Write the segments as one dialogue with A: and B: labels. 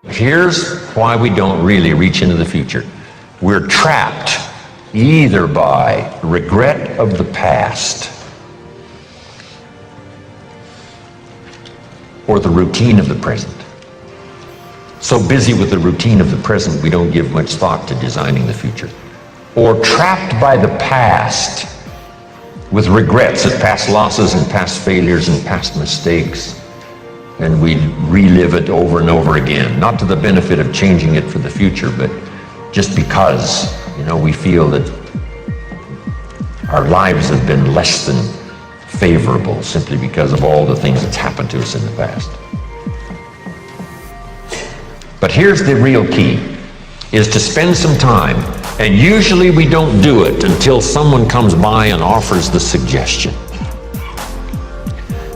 A: Here's why we don't really reach into the future. We're trapped either by regret of the past or the routine of the present. So busy with the routine of the present, we don't give much thought to designing the future. Or trapped by the past with regrets of past losses and past failures and past mistakes. And we relive it over and over again, not to the benefit of changing it for the future, but just because, we feel that our lives have been less than favorable simply because of all the things that's happened to us in the past. But here's the real key, is to spend some time, and usually we don't do it until someone comes by and offers the suggestion.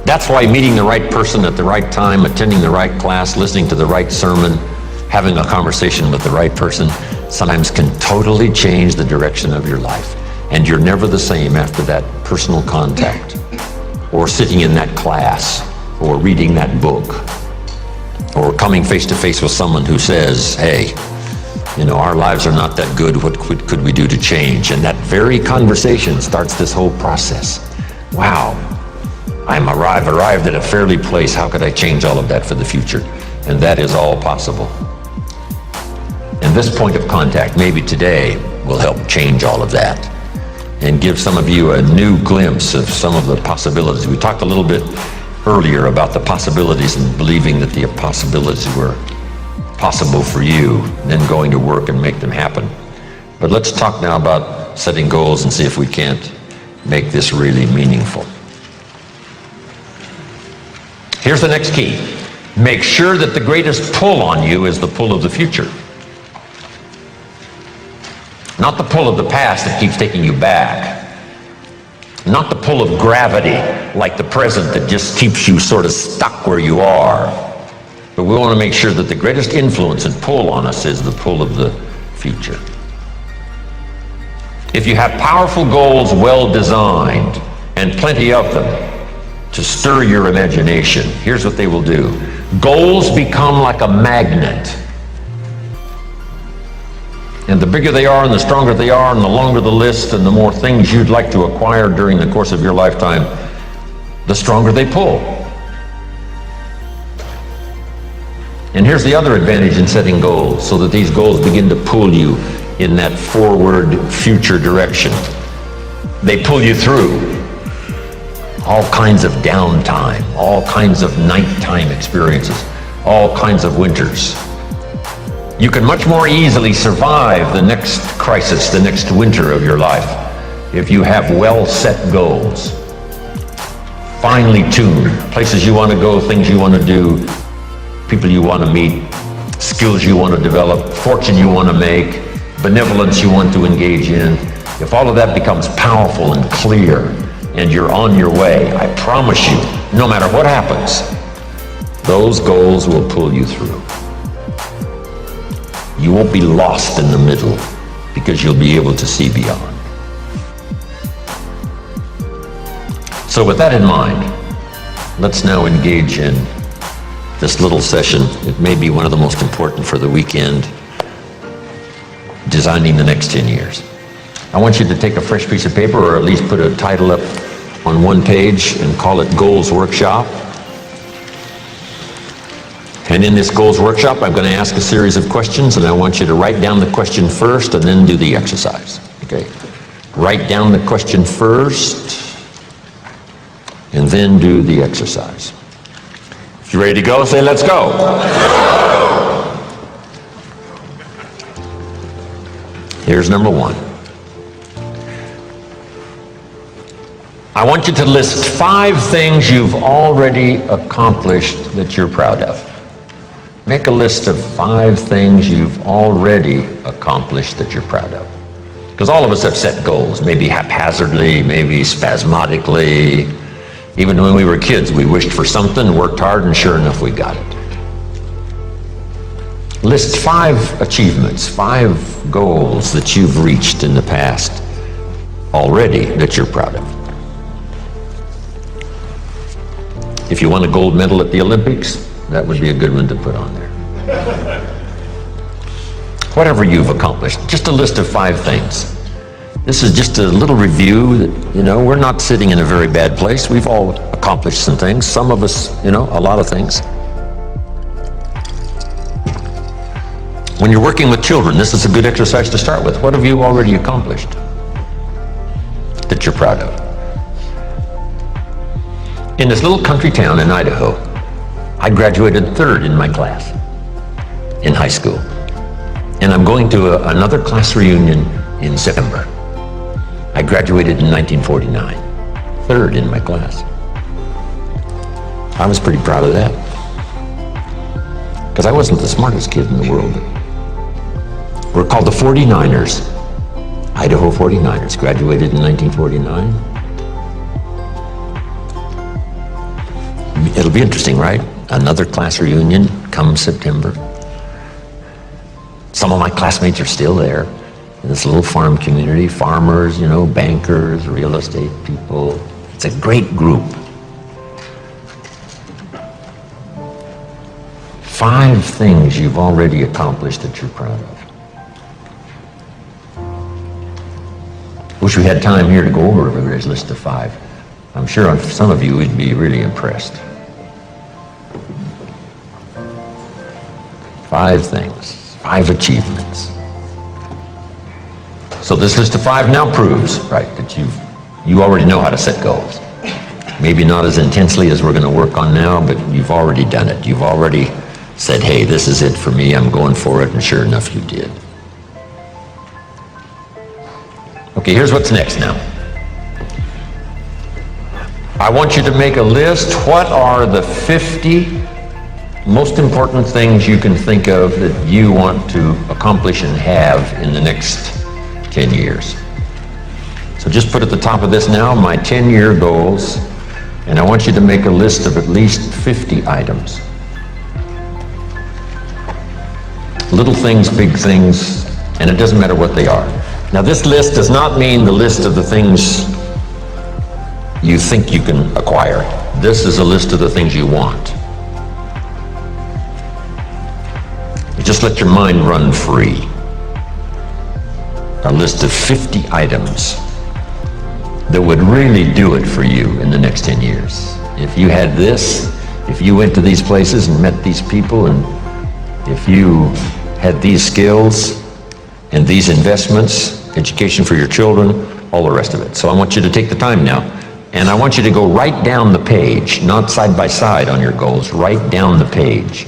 A: That's why meeting the right person at the right time, attending the right class, listening to the right sermon, having a conversation with the right person sometimes can totally change the direction of your life. And you're never the same after that personal contact, or sitting in that class, or reading that book, or coming face to face with someone who says, hey, our lives are not that good. What could we do to change? And that very conversation starts this whole process. Wow, I've arrived at a fairly place. How could I change all of that for the future? And that is all possible. And this point of contact, maybe today, will help change all of that and give some of you a new glimpse of some of the possibilities. We talked a little bit earlier about the possibilities and believing that the possibilities were possible for you, then going to work and make them happen. But let's talk now about setting goals and see if we can't make this really meaningful. Here's the next key. Make sure that the greatest pull on you is the pull of the future. Not the pull of the past that keeps taking you back. Not the pull of gravity, like the present, that just keeps you sort of stuck where you are. But we want to make sure that the greatest influence and pull on us is the pull of the future. If you have powerful goals well designed, and plenty of them, to stir your imagination, here's what they will do. Goals become like a magnet. And the bigger they are and the stronger they are and the longer the list and the more things you'd like to acquire during the course of your lifetime, the stronger they pull. And here's the other advantage in setting goals, so that these goals begin to pull you in that forward future direction. They pull you through all kinds of downtime, all kinds of nighttime experiences, all kinds of winters. You can much more easily survive the next crisis, the next winter of your life, if you have well-set goals, finely tuned, places you want to go, things you want to do, people you want to meet, skills you want to develop, fortune you want to make, benevolence you want to engage in. If all of that becomes powerful and clear and you're on your way, I promise you, no matter what happens, those goals will pull you through. You won't be lost in the middle because you'll be able to see beyond. So with that in mind, let's now engage in this little session. It may be one of the most important for the weekend, designing the next 10 years. I want you to take a fresh piece of paper, or at least put a title up on one page and call it Goals Workshop. And in this Goals Workshop, I'm going to ask a series of questions, and I want you to write down the question first and then do the exercise. Okay? Write down the question first and then do the exercise. If you're ready to go, say, let's go. Here's number one. I want you to list 5 things you've already accomplished that you're proud of. Make a list of 5 things you've already accomplished that you're proud of. Because all of us have set goals, maybe haphazardly, maybe spasmodically. Even when we were kids, we wished for something, worked hard, and sure enough, we got it. List 5 achievements, 5 goals that you've reached in the past already that you're proud of. If you won a gold medal at the Olympics, that would be a good one to put on there. Whatever you've accomplished, just a list of 5 things. This is just a little review that, we're not sitting in a very bad place. We've all accomplished some things. Some of us, a lot of things. When you're working with children, this is a good exercise to start with. What have you already accomplished that you're proud of? In this little country town in Idaho, I graduated 3rd in my class in high school. And I'm going to another class reunion in September. I graduated in 1949, 3rd in my class. I was pretty proud of that, because I wasn't the smartest kid in the world. We're called the 49ers, Idaho 49ers, graduated in 1949. It'll be interesting, right? Another class reunion come September. Some of my classmates are still there in this little farm community, farmers, bankers, real estate people. It's a great group. 5 things you've already accomplished that you're proud of. Wish we had time here to go over everybody's list of 5. I'm sure some of you would be really impressed. 5 things, 5 achievements. So this list of 5 now proves, right, that you already know how to set goals. Maybe not as intensely as we're going to work on now, but you've already done it. You've already said, hey, this is it for me, I'm going for it, and sure enough, you did. Okay, here's what's next now. I want you to make a list. What are the 50 most important things you can think of that you want to accomplish and have in the next 10 years? So just put at the top of this now, my 10-year goals, and I want you to make a list of at least 50 items. Little things, big things, and it doesn't matter what they are. Now this list does not mean the list of the things you think you can acquire. This is a list of the things you want. You just let your mind run free. A list of 50 items that would really do it for you in the next 10 years. If you had this, if you went to these places and met these people, and if you had these skills and these investments, education for your children, all the rest of it. So I want you to take the time now, and I want you to go right down the page, not side by side on your goals, right down the page.